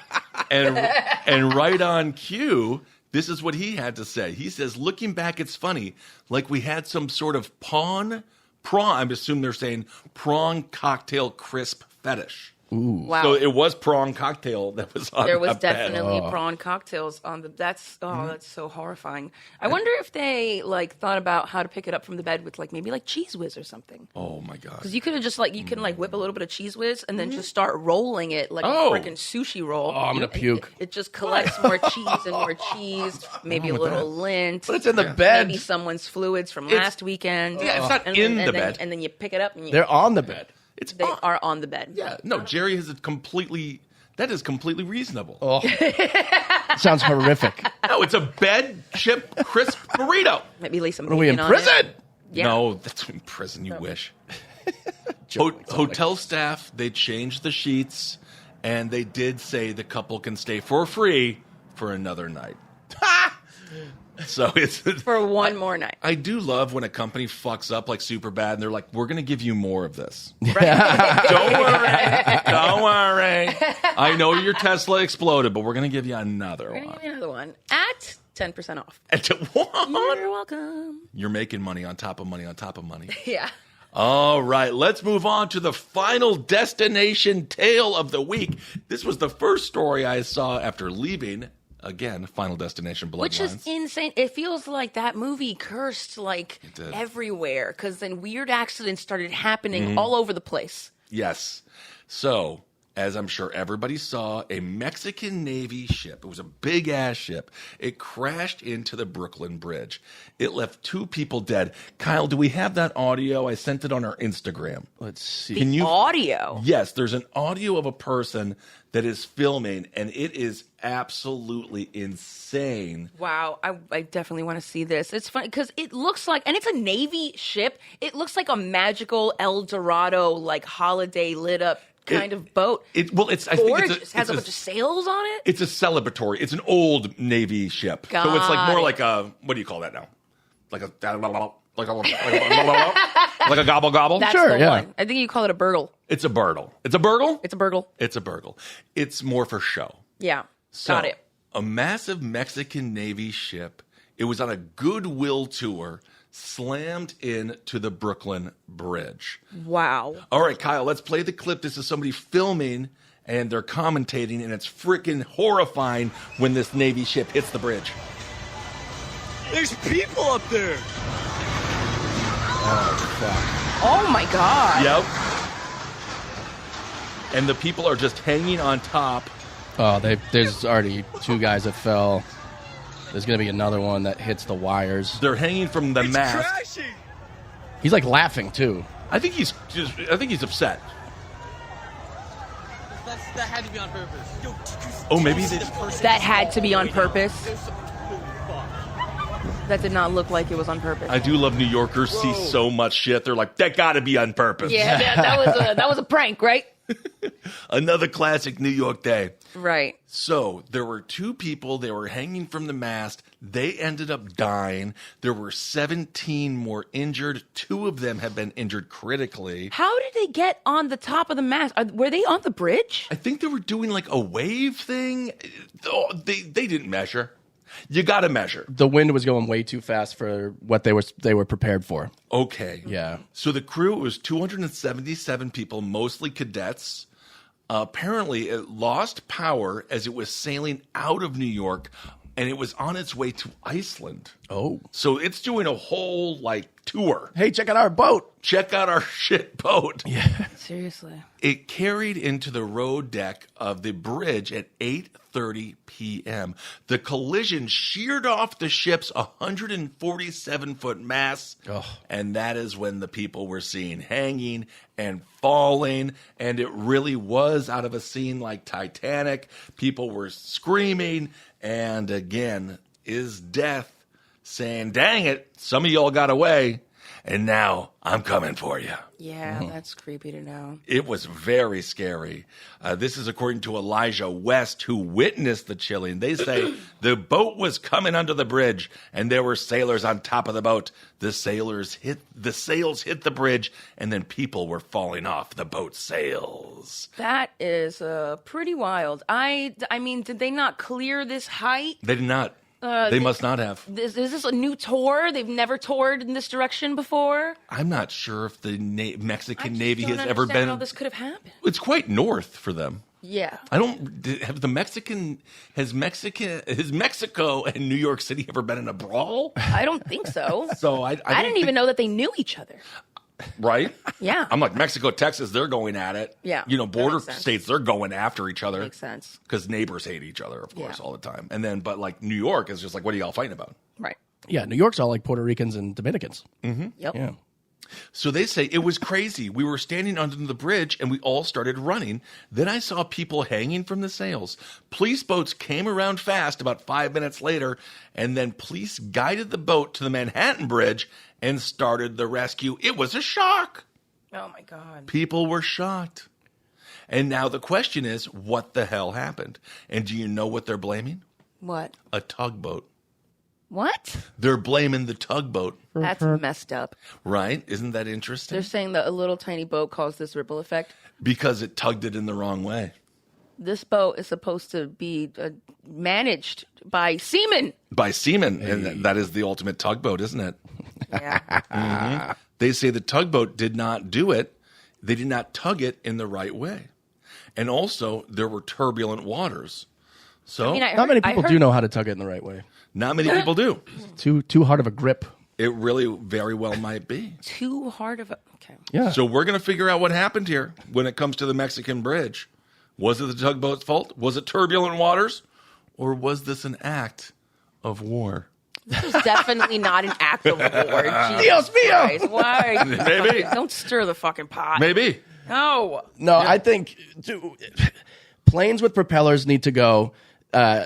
S3: And right on cue, this is what he had to say. He says, "Looking back, it's funny. Like we had some sort of prawn. I'm assuming they're saying prawn cocktail crisp fetish."
S2: Ooh.
S1: Wow.
S3: So it was prawn cocktail that was on
S1: There was
S3: that bed.
S1: definitely prawn cocktails on the. That's so horrifying. I wonder if they thought about how to pick it up from the bed with maybe Cheese Whiz or something.
S3: Oh my god!
S1: Because you could have just you can whip a little bit of Cheese Whiz and then just start rolling it like
S3: Oh.
S1: a freaking sushi roll.
S2: Oh, I'm gonna puke.
S1: It just collects more cheese and more cheese. Maybe a little lint.
S2: But it's in the bed.
S1: Maybe someone's fluids from last weekend.
S3: Yeah, it's not
S1: And
S3: in
S1: then-
S3: the
S1: and then-
S3: bed.
S1: And then you pick it up and
S2: They're on the bed.
S1: they are on the bed.
S3: Yeah, no, Jerii has that is completely reasonable.
S2: Oh, sounds horrific.
S3: No, it's a bed chip crisp burrito.
S1: Maybe lay some
S2: Are we in
S1: bacon on
S2: prison?
S1: it. Yeah.
S3: No, that's in prison. You wish. Hotel staff, they changed the sheets, and they did say the couple can stay for free for another night. So it's
S1: For one more night.
S3: I do love when a company fucks up super bad, and they're like, "We're going to give you more of this. Don't worry. I know your Tesla exploded, but we're going to give you another
S1: We're gonna
S3: one."
S1: give you another one at 10% off.
S3: And what?
S1: You're welcome.
S3: You're making money on top of money on top of money.
S1: Yeah.
S3: All right, let's move on to the final destination tale of the week. This was the first story I saw after leaving. Again, Final Destination Bloodlines.
S1: Which is insane. It feels like that movie cursed
S3: did.
S1: everywhere because then weird accidents started happening all over the place.
S3: Yes. So, as I'm sure everybody saw, a Mexican Navy ship, it was a big-ass ship, it crashed into the Brooklyn Bridge. It left 2 people dead. Kyle, do we have that audio? I sent it on our Instagram.
S2: Let's see.
S3: Can you?
S1: Audio.
S3: Yes, there's an audio of a person that is filming, and it is absolutely insane.
S1: Wow, I definitely want to see this. It's funny because it looks like, and it's a Navy ship. It looks like a magical El Dorado, holiday lit up kind of boat.
S3: I think
S1: Gorgeous.
S3: it's
S1: Has a bunch of sails on it.
S3: It's a celebratory. It's an old Navy ship, so it's more like a, what do you call that now? Like a gobble gobble.
S1: That's
S2: Sure,
S1: the
S2: yeah.
S1: one. I think you call it a burgle.
S3: It's a burgle. It's a burgle.
S1: It's a burgle.
S3: It's a burgle. It's more for show.
S1: Yeah,
S3: So,
S1: got it.
S3: a massive Mexican Navy ship. It was on a goodwill tour, slammed into the Brooklyn Bridge.
S1: Wow.
S3: All right, Kyle, let's play the clip. This is somebody filming, and they're commentating, and it's freaking horrifying when this Navy ship hits the bridge.
S4: There's people up there.
S1: Oh my God.
S3: Yep. And the people are just hanging on top.
S2: Oh, there's already 2 guys that fell. There's going to be another one that hits the wires.
S3: They're hanging from the mast.
S4: Crashing.
S2: He's like laughing too.
S3: I think he's upset.
S5: That had to be on purpose.
S3: Oh, maybe
S1: That had to be on purpose. That did not look like it was on purpose.
S3: I do love New Yorkers see so much shit. They're like, that got to be on purpose.
S1: Yeah, that was a prank, right?
S3: Another classic New York day.
S1: Right.
S3: So there were two people. They were hanging from the mast. They ended up dying. There were 17 more injured. 2 of them have been injured critically.
S1: How did they get on the top of the mast? Were they on the bridge?
S3: I think they were doing like a wave thing. Oh, they didn't measure. You got to measure.
S2: The wind was going way too fast for what they were prepared for.
S3: Okay.
S2: Yeah.
S3: So the crew was 277 people, mostly cadets. Apparently, it lost power as it was sailing out of New York, and it was on its way to Iceland.
S2: Oh.
S3: So it's doing a whole, tour.
S2: Hey, check out our boat.
S3: Check out our shit boat.
S2: Yeah.
S1: Seriously.
S3: It carried into the road deck of the bridge at 8:30 p.m. The collision sheared off the ship's 147-foot mast, and that is when the people were seen hanging and falling, and it really was out of a scene like Titanic. People were screaming, and again, is death saying, dang it, some of y'all got away, and now I'm coming for you.
S1: Yeah, that's creepy to know.
S3: It was very scary. This is according to Elijah West, who witnessed the chilling. They say the boat was coming under the bridge, and there were sailors on top of the boat. The sails hit the bridge, and then people were falling off the boat's sails.
S1: That is pretty wild. I mean, did they not clear this height?
S3: They did not. They must not have.
S1: Is this a new tour? They've never toured in this direction before?
S3: I'm not sure if the Mexican
S1: I
S3: Navy
S1: just
S3: has
S1: don't
S3: ever
S1: understand
S3: been.
S1: how this could have happened.
S3: It's quite north for them.
S1: Yeah.
S3: Has Mexico and New York City ever been in a brawl?
S1: I don't think so.
S3: So I
S1: didn't even know that they knew each other.
S3: Right?
S1: Yeah.
S3: I'm like, Mexico, Texas, they're going at it.
S1: Yeah,
S3: Border
S1: that makes sense.
S3: states, they're going after each other.
S1: Makes sense.
S3: Because neighbors hate each other, of course,
S1: Yeah.
S3: all the time. And then, but New York is just like, what are y'all fighting about?
S1: Right.
S2: Yeah, New York's all like Puerto Ricans and Dominicans.
S1: Yep.
S2: Yeah.
S3: So they say it was crazy. We were standing under the bridge and we all started running. Then I saw people hanging from the sails. Police boats came around fast about 5 minutes later, and then police guided the boat to the Manhattan Bridge and started the rescue. It was a shock.
S1: Oh, my God.
S3: People were shocked. And now the question is, what the hell happened? And do you know what they're blaming?
S1: What?
S3: A tugboat.
S1: What?
S3: They're blaming the tugboat,
S1: That's messed up.
S3: right? Isn't that interesting?
S1: They're saying that a little tiny boat caused this ripple effect.
S3: Because it tugged it in the wrong way.
S1: This boat is supposed to be managed by seamen.
S3: By seamen. And that is the ultimate tugboat, isn't it?
S1: Yeah.
S3: They say the tugboat did not do it. They did not tug it in the right way. And also, there were turbulent waters. So,
S2: Not many people do know how to tug it in the right way.
S3: not many people do.
S2: Too hard of a grip.
S3: It really very well might be.
S1: Too hard of a... Okay.
S2: Yeah.
S3: So we're going to figure out what happened here when it comes to the Mexican bridge. Was it the tugboat's fault? Was it turbulent waters? Or was this an act of war?
S1: This is definitely not an act of war.
S2: Dios mío!
S1: Christ. Why?
S3: Maybe.
S1: Don't stir the fucking pot.
S3: Maybe.
S1: No.
S2: No, I think planes with propellers need to go.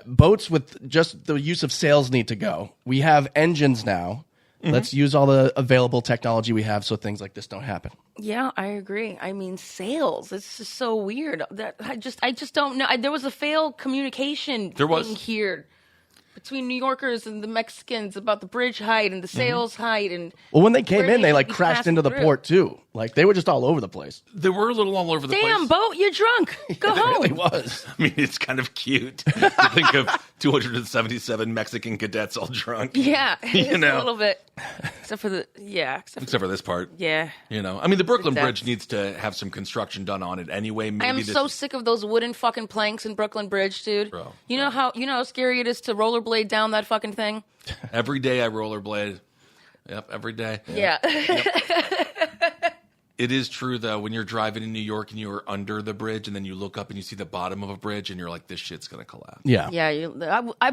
S2: Boats with just the use of sails need to go. We have engines now. Let's use all the available technology we have so things like this don't happen.
S1: Yeah, I agree. I mean, sales. It's just so weird. That I just don't know. There was a failed communication thing here between New Yorkers and the Mexicans about the bridge height and the sails height. And
S2: Well, when they came
S1: where
S2: in, they
S1: should be
S2: crashed into the
S1: passing
S2: port too. They were just all over the place.
S3: They were a little all over the
S1: Damn,
S3: place.
S1: boat, you're drunk. Go home.
S2: It was.
S3: I mean, it's kind of cute to think of 277 Mexican cadets all drunk.
S1: Yeah, it's
S3: know.
S1: a little bit. Except for
S3: Except for this part.
S1: Yeah.
S3: I mean, the Brooklyn
S1: That's-
S3: Bridge needs to have some construction done on it anyway. Maybe
S1: I am
S3: this
S1: so
S3: is-
S1: sick of those wooden fucking planks in Brooklyn Bridge, dude.
S3: Bro.
S1: You know how scary it is to rollerblade down that fucking thing?
S3: Every day I rollerblade. Yep, every day.
S1: Yeah.
S3: It is true, though, when you're driving in New York and you're under the bridge and then you look up and you see the bottom of a bridge and you're like, this shit's going to collapse.
S2: Yeah.
S1: Yeah. I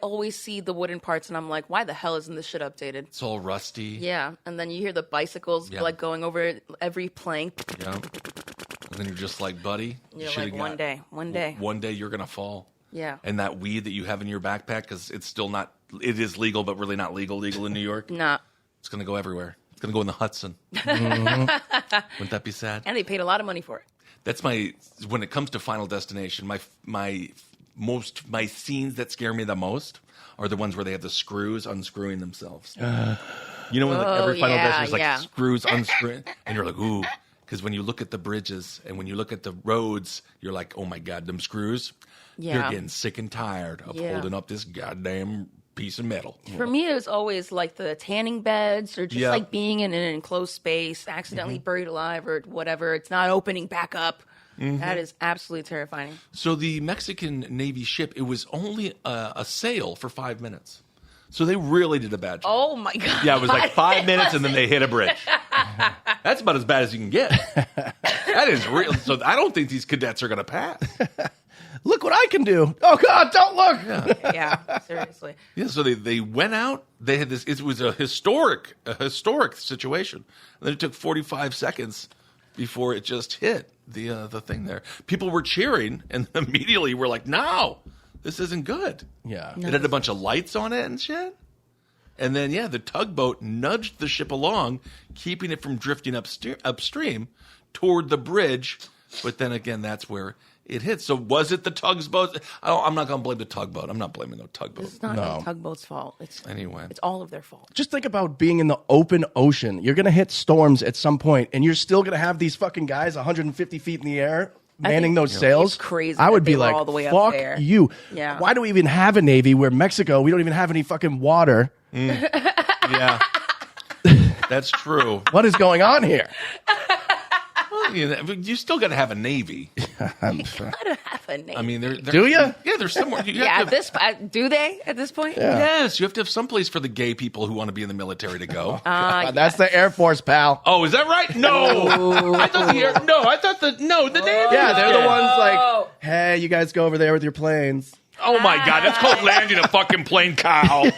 S1: always see the wooden parts and I'm like, why the hell isn't this shit updated?
S3: It's all rusty.
S1: Yeah. And then you hear the bicycles like going over every plank.
S3: Yeah. And then you're just like, buddy.
S1: You're like, one day.
S3: One day you're going to fall.
S1: Yeah.
S3: And that weed that you have in your backpack, because it's still not, it is legal, but really not legal in New York.
S1: Nah.
S3: It's going to go everywhere. It's going to go in the Hudson. Mm-hmm. Wouldn't that be sad?
S1: And they paid a lot of money for it.
S3: That's when it comes to Final Destination, my scenes that scare me the most are the ones where they have the screws unscrewing themselves. You know, when like every Final Destination is like screws unscrewing, and you're like, ooh. Because when you look at the bridges and when you look at the roads, you're like, oh my God, them screws. Yeah. You're getting sick and tired of holding up this goddamn piece of metal.
S1: For me, it was always like the tanning beds or just like being in an enclosed space, accidentally buried alive or whatever. It's not opening back up. Mm-hmm. That is absolutely terrifying.
S3: So the Mexican Navy ship, it was only a sail for 5 minutes. So they really did a bad job.
S1: Oh, my God.
S3: Yeah, it was like 5 minutes and then they hit a bridge. That's about as bad as you can get. That is real. So I don't think these cadets are going to pass.
S2: Look what I can do. Oh, God, don't look.
S1: Yeah, seriously.
S3: Yeah, so they went out. They had this. It was a historic situation. And then it took 45 seconds before it just hit the thing there. People were cheering and immediately were like, no, this isn't good.
S2: Yeah.
S3: It had a bunch of lights on it and shit. And then, the tugboat nudged the ship along, keeping it from drifting upstream toward the bridge. But then again, that's where it hit. So was it the tugboat? I'm not going to blame the tugboat. I'm not blaming the tugboat.
S1: It's not the tugboat's fault. It's all of their fault.
S2: Just think about being in the open ocean. You're going to hit storms at some point, and you're still going to have these fucking guys 150 feet in the air manning those sails.
S1: It's crazy.
S2: I would be like,
S1: all the way
S2: fuck
S1: up there.
S2: you.
S1: Yeah.
S2: Why do we even have a Navy where Mexico, we don't even have any fucking water?
S3: Yeah. That's true.
S2: What is going on here?
S3: You still got to have a Navy.
S1: Gotta have a Navy.
S3: I mean,
S2: do you?
S3: Yeah, there's somewhere.
S1: Do they at this point?
S2: Yeah.
S3: Yes, you have to have some place for the gay people who want to be in the military to go.
S2: That's the Air Force, pal.
S3: Oh, is that right? No, I thought the Navy.
S2: Yeah, they're the ones like, hey, you guys go over there with your planes.
S3: Oh my God, that's called landing a fucking plane, Kyle.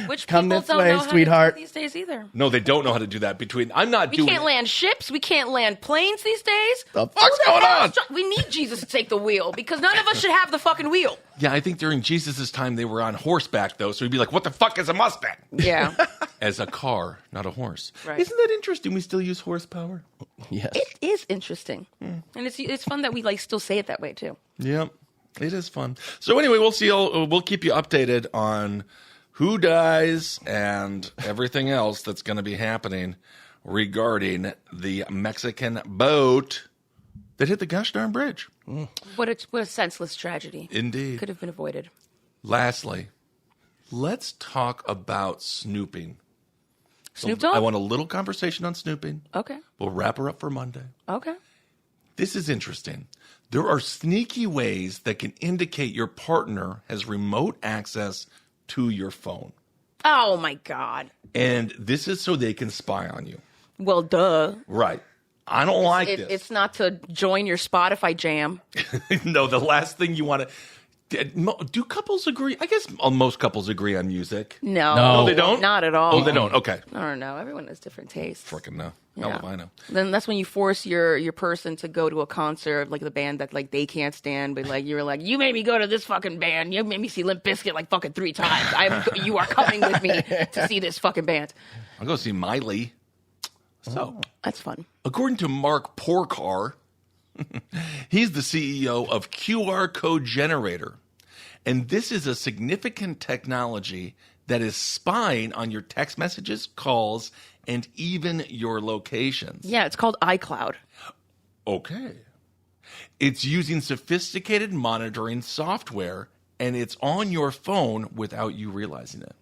S1: Which
S2: come
S1: people
S2: this
S1: don't
S2: way,
S1: know how
S2: sweetheart.
S1: to do these days either.
S3: No, they don't know how to do that.
S1: We can't land ships. We can't land planes these days.
S2: The fuck's going on?
S1: We need Jesus to take the wheel because none of us should have the fucking wheel.
S3: Yeah, I think during Jesus' time they were on horseback though, so he'd be like, "What the fuck is a Mustang?"
S1: Yeah,
S3: as a car, not a horse.
S1: Right.
S3: Isn't that interesting? We still use horsepower.
S2: Yes,
S1: it is interesting, and it's fun that we still say it that way too.
S3: Yep. It is fun. So anyway, we'll see. We'll keep you updated on who dies and everything else that's going to be happening regarding the Mexican boat that hit the gosh darn bridge.
S1: What a senseless tragedy.
S3: Indeed.
S1: Could have been avoided.
S3: Lastly, let's talk about snooping.
S1: Snoop Dogg?
S3: I want a little conversation on snooping.
S1: Okay.
S3: We'll wrap her up for Monday.
S1: Okay.
S3: This is interesting. There are sneaky ways that can indicate your partner has remote access to your phone.
S1: Oh, my God.
S3: And this is so they can spy on you.
S1: Well, duh.
S3: Right. I don't like this.
S1: It's not to join your Spotify jam.
S3: No, the last thing you want to... Do couples agree? I guess most couples agree on music.
S1: No,
S3: they don't?
S1: Not at all.
S3: Oh, they don't? Okay.
S1: I don't know. Everyone has different tastes.
S3: Frickin' no.
S1: Yeah.
S3: Hell if I know.
S1: Then that's when you force your person to go to a concert, like the band that they can't stand, but you're like, you made me go to this fucking band. You made me see Limp Bizkit fucking 3 times. You are coming with me to see this fucking band.
S3: I'll go see Miley. So
S1: that's fun.
S3: According to Mark Porcar, he's the CEO of QR Code Generator. And this is a significant technology that is spying on your text messages, calls, and even your locations.
S1: Yeah, it's called iCloud.
S3: Okay. It's using sophisticated monitoring software, and it's on your phone without you realizing it.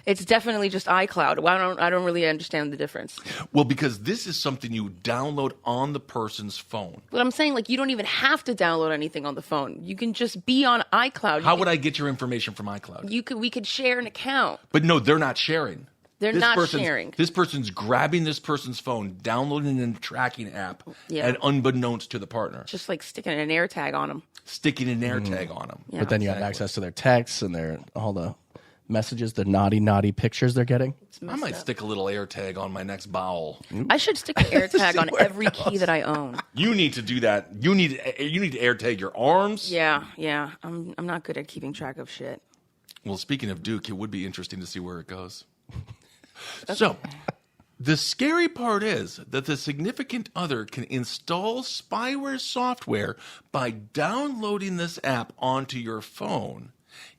S1: It's definitely just iCloud. I don't really understand the difference.
S3: Well, because this is something you download on the person's phone.
S1: But I'm saying, you don't even have to download anything on the phone. You can just be on iCloud.
S3: How would I get your information from iCloud?
S1: We could share an account.
S3: But no, they're not sharing.
S1: They're not sharing.
S3: This person's grabbing this person's phone, downloading a tracking app, and unbeknownst to the partner.
S1: Just like sticking an AirTag on them.
S3: Sticking an AirTag on them.
S2: Yeah. But then you have access to their texts and all the messages, the naughty pictures they're getting.
S3: I might stick a little AirTag on my next bowel.
S1: I should stick an AirTag on every key that I own.
S3: You need to do that. You need to AirTag your arms.
S1: Yeah. I'm not good at keeping track of shit.
S3: Well, speaking of Duke, it would be interesting to see where it goes. So, the scary part is that the significant other can install spyware software by downloading this app onto your phone,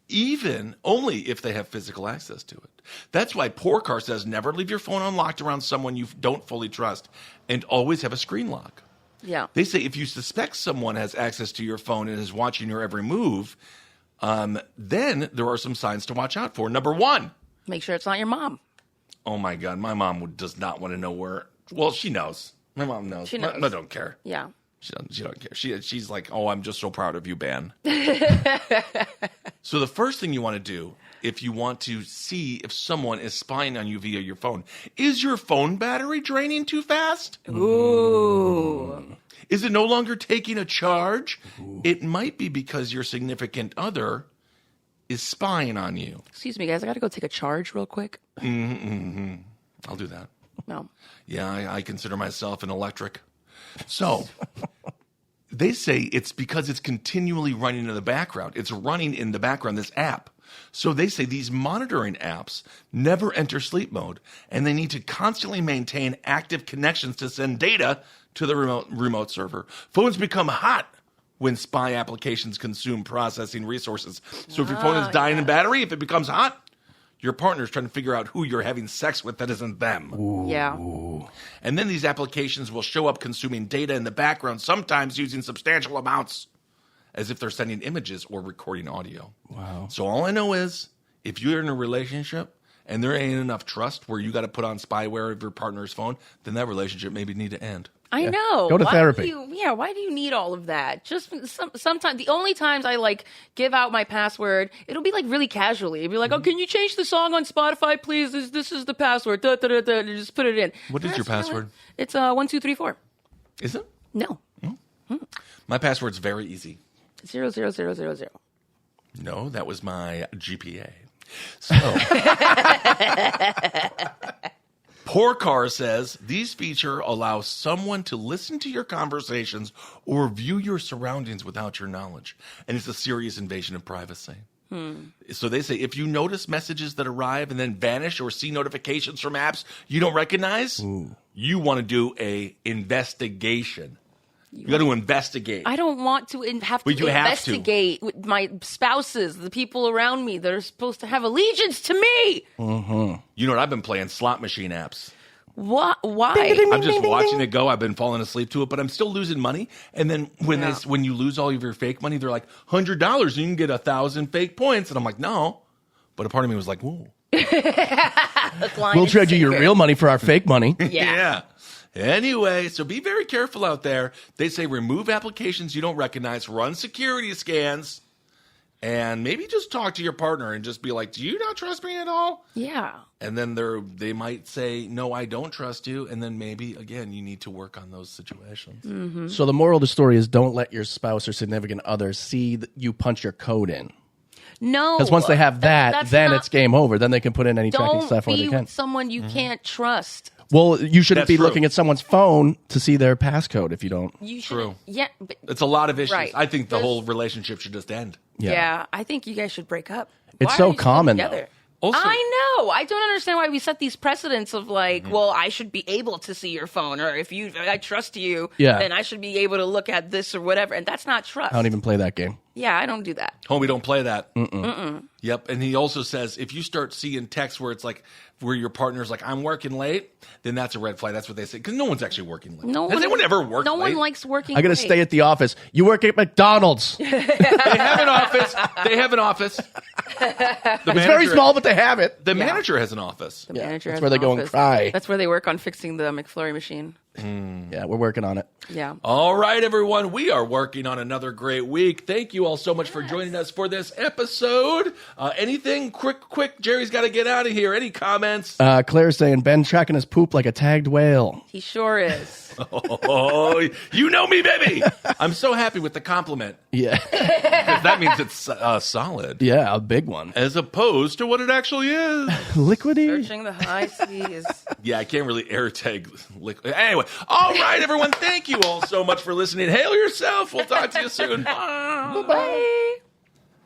S3: even only if they have physical access to it. That's why Porcar says never leave your phone unlocked around someone you don't fully trust and always have a screen lock.
S1: Yeah.
S3: They say if you suspect someone has access to your phone and is watching your every move, then there are some signs to watch out for. Number 1.
S1: Make sure it's not your mom.
S3: Oh, my God. My mom does not want to know where. Well, she knows. My mom knows.
S1: She knows.
S3: I don't care.
S1: Yeah.
S3: She don't care. She's like, oh, I'm just so proud of you, Ben. So the first thing you want to do if you want to see if someone is spying on you via your phone, is your phone battery draining too fast?
S1: Ooh.
S3: Is it no longer taking a charge? Ooh. It might be because your significant other is spying on you.
S1: Excuse me, guys. I got to go take a charge real quick.
S3: I'll do that.
S1: No.
S3: Yeah, I consider myself an electric. So they say it's because it's continually running in the background. It's running in the background, this app. So they say these monitoring apps never enter sleep mode, and they need to constantly maintain active connections to send data to the remote server. Phones become hot when spy applications consume processing resources. So if your phone is dying in battery, if it becomes hot, your partner's trying to figure out who you're having sex with that isn't them.
S2: Ooh.
S1: Yeah.
S3: And then these applications will show up consuming data in the background, sometimes using substantial amounts, as if they're sending images or recording audio.
S2: Wow.
S3: So all I know is, if you're in a relationship and there ain't enough trust where you got to put on spyware of your partner's phone, then that relationship maybe need to end.
S1: I know.
S2: Go to therapy.
S1: Why do you need all of that? Just sometimes, the only times I give out my password, it'll be really casually. It'll be like, oh, can you change the song on Spotify, please? This is the password. Da, da, da, da. Just put it in.
S3: What is your password?
S1: It's 1234.
S3: Is it?
S1: No.
S3: My password's very easy.
S1: 00000.
S3: No, that was my GPA. So, Porcar says these features allow someone to listen to your conversations or view your surroundings without your knowledge, and it's a serious invasion of privacy. So they say if you notice messages that arrive and then vanish, or see notifications from apps you don't recognize, you want to do a investigation. You got to investigate.
S1: I don't want to have to investigate with my spouses, the people around me that are supposed to have allegiance to me.
S3: You know what? I've been playing slot machine apps.
S1: What? Why?
S3: I'm just watching it go. I've been falling asleep to it, but I'm still losing money. And then when you lose all of your fake money, they're like $100 and you can get 1,000 fake points. And I'm like, no. But a part of me was like, whoa.
S2: We'll trade you your real money for our fake money.
S3: Yeah. Anyway, so be very careful out there. They say remove applications you don't recognize, run security scans, and maybe just talk to your partner and just be like, do you not trust me at all?
S1: Yeah.
S3: And then they might say, no, I don't trust you. And then maybe, again, you need to work on those situations.
S2: So the moral of the story is don't let your spouse or significant other see that you punch your code in.
S1: No.
S2: Because once they have that, then it's game over. Then they can put in any tracking stuff where they can.
S1: Don't be with someone you can't trust.
S2: Well, you shouldn't
S3: That's
S2: be looking at someone's phone to see their passcode if you don't.
S1: You should.
S3: True.
S1: Yeah. But,
S3: It's a lot of issues.
S1: Right.
S3: I think the whole relationship should just end.
S1: yeah, I think you guys should break up.
S2: It's
S1: Why
S2: so
S1: are you still
S2: common,
S1: together?
S3: Also,
S1: I know. I don't understand why we set these precedents of well, I should be able to see your phone, or if I trust you, then I should be able to look at this or whatever. And that's not trust.
S2: I don't even play that game.
S1: Yeah, I don't do that.
S3: Homie, don't play that. Yep. And he also says if you start seeing texts where it's where your partner's like, I'm working late, then that's a red flag. That's what they say. Because no one's actually working late. Has anyone ever worked late?
S1: No one likes working
S2: I got to
S1: late.
S2: stay at the office. You work at McDonald's.
S3: They have an office.
S2: It's very small, but they have it.
S3: The manager has an office.
S1: The manager
S2: that's
S1: has
S2: where they
S1: an
S2: go and
S1: office.
S2: cry.
S1: That's where they work on fixing the McFlurry machine.
S2: Yeah, we're working on it.
S1: Yeah.
S3: All right, everyone. We are working on another great week. Thank you all so much for joining us for this episode. Anything quick? Jerry's got to get out of here. Any comments?
S2: Claire's saying Ben tracking his poop like a tagged whale.
S1: He sure is.
S3: Oh, you know me, baby. I'm so happy with the compliment.
S2: Yeah.
S3: Because that means it's solid.
S2: Yeah, a big one.
S3: As opposed to what it actually is.
S2: Liquidy?
S1: Searching the high seas.
S3: Yeah, I can't really air tag liquid. Anyway, all right, everyone. Thank you all so much for listening. Hail yourself. We'll talk to you soon. Bye.
S1: Bye.